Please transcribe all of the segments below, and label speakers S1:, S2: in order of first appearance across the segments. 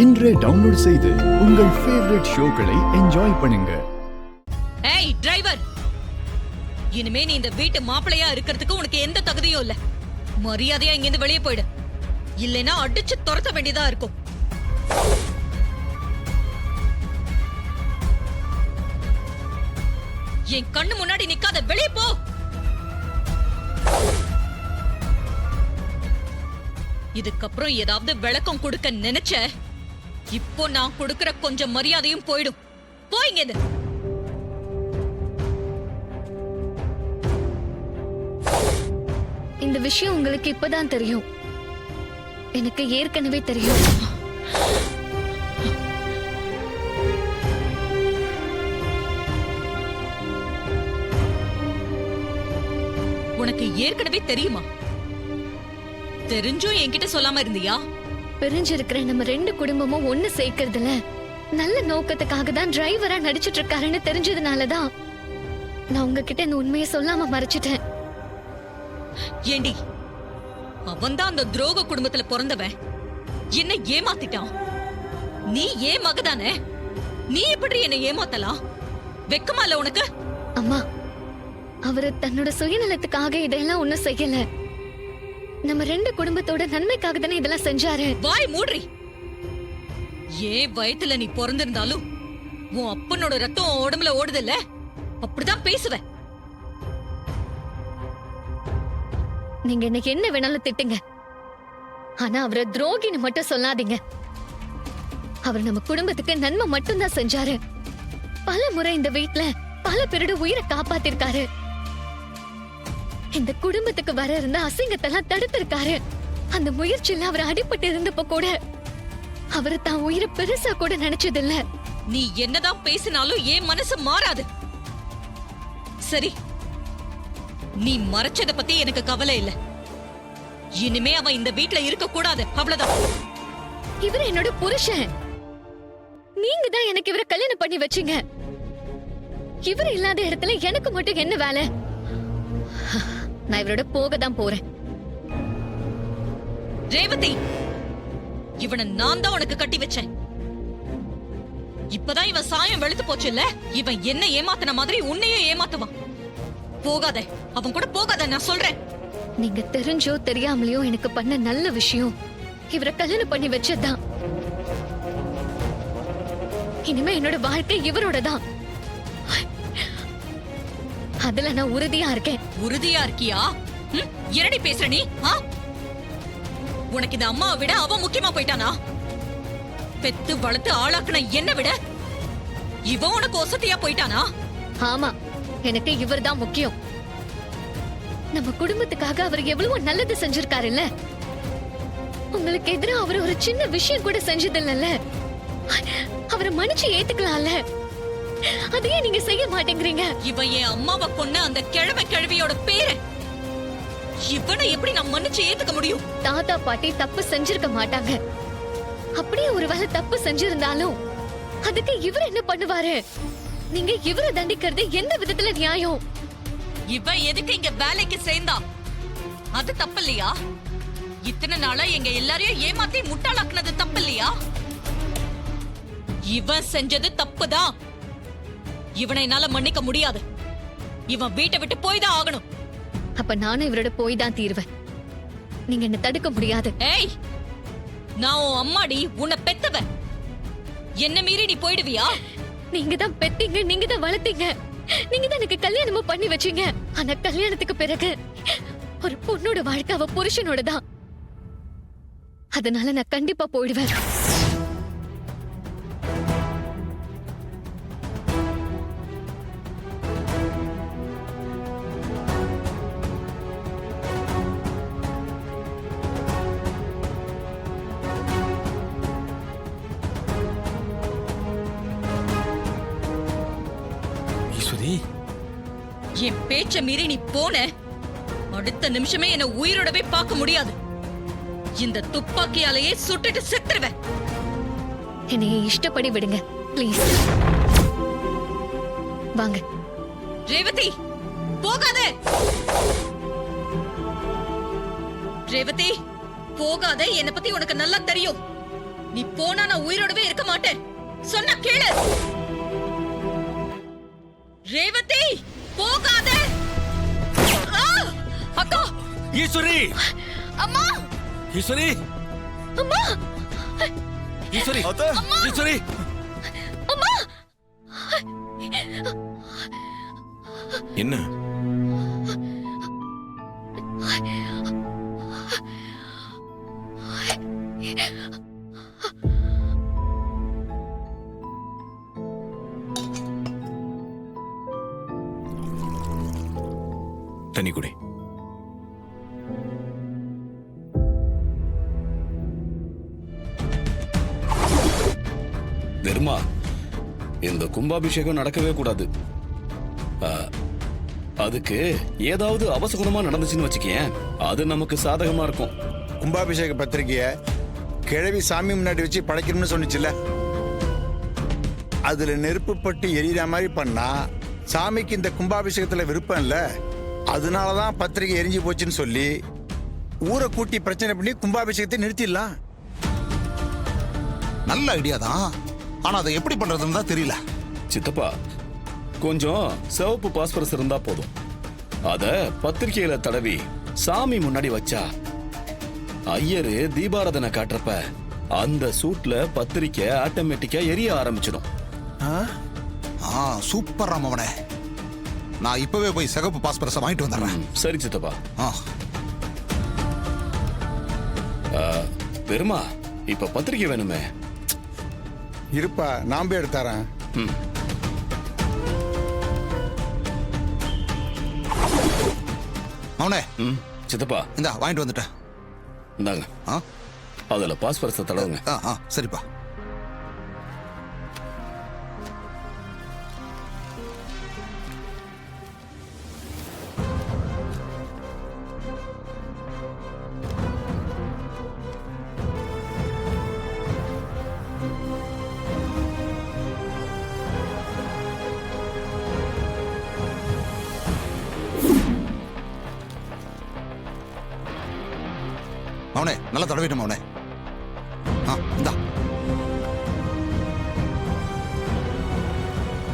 S1: இன்றே டவுன்லோட் செய்து உங்கள் ஃபேவரட் ஷோக்களை என்ஜாய் பண்ணுங்க.
S2: ஏய் டிரைவர், இனிமே நீ இந்த வீட்டு மாப்பிளையா இருக்கிறதுக்கு உனக்கு எந்த தகுதியும் இல்ல. மரியாதையா இங்க இருந்து வெளியே போயிடு, இல்லைன்னா அடிச்சு துரத்த வேண்டியதா இருக்கும். என் கண்ணு முன்னாடி நிக்காத, வெளியே போ. இதுக்கப்புறம் ஏதாவது விளக்கம் கொடுக்க நினைச்ச, இப்போ நான் கொடுக்கிற கொஞ்சம் மரியாதையும் போயிடும். போய்ங்க.
S3: இந்த விஷயம் உங்களுக்கு இப்பதான் தெரியும், எனக்கு ஏற்கனவே தெரியும்.
S2: உனக்கு ஏற்கனவே தெரியுமா? தெரிஞ்சும் என்கிட்ட சொல்லாம இருந்தியா?
S3: பிரிஞ்சிருக்கிற நம்ம ரெண்டு குடும்பமும் ஒண்ணு சேர்க்கறதுல நல்ல நோக்கத்துக்காக தான் டிரைவரா நடிச்சிட்டு இருக்காருன்னு தெரிஞ்சதுனாலதான் நான் உங்ககிட்ட இந்த உண்மையை சொல்லாம மறைச்சிட்டேன்.
S2: ஏண்டி, அவன்தான் அந்த துரோக குடும்பத்துல பிறந்தவன், என்ன ஏமாத்திட்டான். நீ ஏன் மகதானே, நீ எப்படி என்ன ஏமாத்தலாம்? வெக்கமா இல்ல உனக்கு?
S3: அம்மா, அவரு தன்னோட சுயநலத்துக்காக இதெல்லாம் ஒண்ணும் செய்யல. நம்ம ரெண்டு குடும்பத்தோட நன்மைக்காக தானே இதெல்லாம் செஞ்சாரு.
S2: வாய் மூடுறி. ஏன் வயத்துல நீ பிறந்திருந்தாலும் உன் அப்பனோட ரத்தம் உடம்புல ஓடுதில்ல, அப்படிதான் பேசுவ.
S3: நீங்க எனக்கு என்ன வேணாலும் திட்டுங்க, ஆனா அவரை துரோகின்னு மட்டும் சொல்லாதீங்க. அவர் நம்ம குடும்பத்துக்கு நன்மை மட்டும்தான் செஞ்சாரு. பல முறை இந்த வீட்ல பல பேரோட உயிரை காப்பாத்திருக்காரு. இந்த குடும்பத்துக்கு வர இருந்த அசிங்கத்தெல்லாம் தடுத்திருக்காரு. அந்த முயற்சியில அவர் அடிபட்டு இருந்தப்ப கூட அவரு தான் உயிரை பெருசா கூட நினைச்சது இல்ல.
S2: நீ என்னதான் பேசினாலும் என் மனசு மாறாது. சரி, நீ மறைச்சத பத்தி எனக்கு கவலை இல்ல. இனிமே அவன் இந்த வீட்ல இருக்க கூடாது, அவ்வளவுதான்.
S3: இவர் என்னோட புருஷன். நீங்க தான் எனக்கு இவரை கல்யாணம் பண்ணி வச்சீங்க. இவர் இல்லாத இடத்துல எனக்கு மட்டும் என்ன வேலை? நான் இவரோட போக தான் போறேன்.
S2: ரேவதி, இவனை நான் தான் உனக்கு கட்டி வச்சேன். இப்பதான் இவன் சாயம் வெளுத்து போச்சு இல்ல. இவன் என்ன ஏமாத்தின மாதிரி உன்னையும் ஏமாத்துவான். போகாத, அவன் கூட போகாத, நான் சொல்றேன்.
S3: நீங்க தெரிஞ்சோ தெரியாமலையோ எனக்கு பண்ண நல்ல விஷயம் இவரை கல்யாணம் பண்ணி வச்சதுதான். இனிமே என்னோட வாழ்க்கை இவரோட தான். அதுல நான் உறுதியா இருக்கேன்.
S2: உறுதியா இருக்கியா? என்னடி பேசுற நீ? உனக்கு இந்த அம்மாவை விட அவன் முக்கியமா போயிட்டானா? பெத்து வளர்த்து ஆளாக்குன என்ன விட இவன் உனக்கு ஒசத்தியா போயிட்டானா?
S3: ஆமா, எனக்கு இவர் தான் முக்கியம். நம்ம குடும்பத்துக்காக அவர் எவ்வளவு நல்லது செஞ்சிருக்காரு இல்ல. உங்களுக்கு எதிராக அவர் ஒரு சின்ன விஷயம் கூட செஞ்சது இல்ல. அவரை மன்னிச்சு ஏத்துக்கலாம்ல, அதையே நீங்க செய்ய மாட்டேங்கிறீங்க.
S2: இவன் என் அம்மாவை கொன்ன அந்த கிழமை கிழவியோட பேரு. இவனை எப்படி நான் மன்னிச்சு ஏத்துக்க முடியும்?
S3: தாத்தா பாட்டி தப்பு செஞ்சிருக்க மாட்டாங்க. அப்படியே ஒருவேளை தப்பு செஞ்சிருந்தாலும் அதுக்கு இவர் என்ன பண்ணுவாரு? நீங்க இவரை தண்டிக்கிறது எந்த விதத்துல நியாயம்?
S2: இவன் எதுக்கு இங்க வேலைக்கு சேர்ந்தா? அது தப்பு இல்லையா? இத்தனை நாளா எங்க எல்லாரையும் ஏமாத்தி முட்டாளாக்குனது தப்பு இல்லையா? இவன் செஞ்சது தப்புதான். இவனை என்னால மன்னிக்க முடியாது. இவன் வீட்டை விட்டு போய் தான் ஆகணும்.
S3: அப்ப நானும் இவரோட போய் தான் தீருவேன். நீங்க என்ன தடுக்க முடியாது.
S2: ஏய், நான் உன் அம்மாடி, உன்னை பெத்தவ. என்ன மீறி நீ போயிடுவியா?
S3: நீங்க தான் பெத்தீங்க, நீங்க தான் வளர்த்தீங்க, நீங்க தான் எனக்கு கல்யாணமும் பண்ணி வச்சீங்க. ஆனா கல்யாணத்துக்கு பிறகு ஒரு பொண்ணோட வாழ்க்கை அவ புருஷனோட தான். அதனால நான் கண்டிப்பா போயிடுவேன்.
S2: என் பேச்ச மீறி நீ போன அடுத்த நிமிஷமே என்ன உயிரோடவே பார்க்க முடியாது. இந்த துப்பாக்கியாலேயே சுட்டுட்டு செத்துருவேன்.
S3: என்னைய இஷ்டப்படி விடுங்க ப்ளீஸ். வாங்க.
S2: ரேவதி, போகாதே. ரேவதி, போகாதே. என்ன பத்தி உனக்கு நல்லா தெரியும். நீ போனா நான் உயிரோடவே இருக்க மாட்டேன். சொன்ன கேளு. ரேவதி போகாத. ஆ! அக்கா
S4: ஈஸ்வரி,
S2: அம்மா
S4: ஈஸ்வரி,
S2: அம்மா
S4: ஈஸ்வரி, ஈஸ்வரி.
S2: அம்மா
S4: என்ன? தண்ணி குடி.
S5: தர்மா, இந்த கும்பாபிஷேகம் நடக்கவே கூடாது. அதுக்கு ஏதாவது அவசகுணமா நடந்துச்சுன்னு வச்சுக்கேன், அது நமக்கு சாதகமா இருக்கும்.
S6: கும்பாபிஷேக பத்திரிகைய கிழவி சாமி முன்னாடி வச்சு படைக்கணும்னு சொன்னிச்சுல, அதுல நெருப்பு பட்டு எரியற மாதிரி பண்ணா சாமிக்கு இந்த கும்பாபிஷேகத்துல விருப்பம் இல்ல, அதனாலதான் பத்திரிகை எரிஞ்சு போச்சுன்னு சொல்லி ஊரை கூட்டி பிரச்சனை பண்ணி கும்பாபிஷேகத்தை நிறுத்திடலாம்.
S7: நல்ல ஐடியா தான், ஆனா அதை எப்படி பண்றதுன்னு தான் தெரியல.
S5: சித்தப்பா, கொஞ்சம் சிவப்பு பாஸ்பரஸ் இருந்தா போதும். அத பத்திரிகையில தடவி சாமி முன்னாடி வச்சா ஐயரு தீபாராதனை காட்டுறப்ப அந்த சூட்ல பத்திரிக்கை ஆட்டோமேட்டிக்கா எரிய ஆரம்பிச்சிடும்.
S7: சூப்பர் ராமவனே, நான் இப்பவே போய் சிகப்பு பாஸ்பரஸை வாங்கிட்டு வந்துடுறேன்.
S5: சரி சித்தப்பா.
S7: ஆ,
S5: பெருமா, இப்ப பத்திரிக்கை வேணுமே.
S6: இருப்பா, நான் போய் எடுத்தாரேன்.
S7: அவனே
S5: சித்தப்பா,
S7: இந்தா வாங்கிட்டு வந்துட்டேன்.
S5: இந்தாங்க.
S7: ஆ,
S5: அதுல பாஸ்பரஸை தடவுங்க.
S7: சரிப்பா. அவனே நல்லா தடவிட்டோம் அவனே. இந்தா.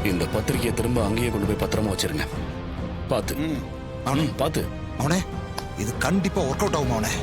S5: இந்த பத்திரிக்கையை திரும்ப அங்கேயே கொண்டு போய் பத்திரமா வச்சிருங்க. பாத்து
S7: அவனே
S5: பாத்து.
S7: அவனே இது கண்டிப்பா ஒர்க் அவுட் ஆகும் அவனே.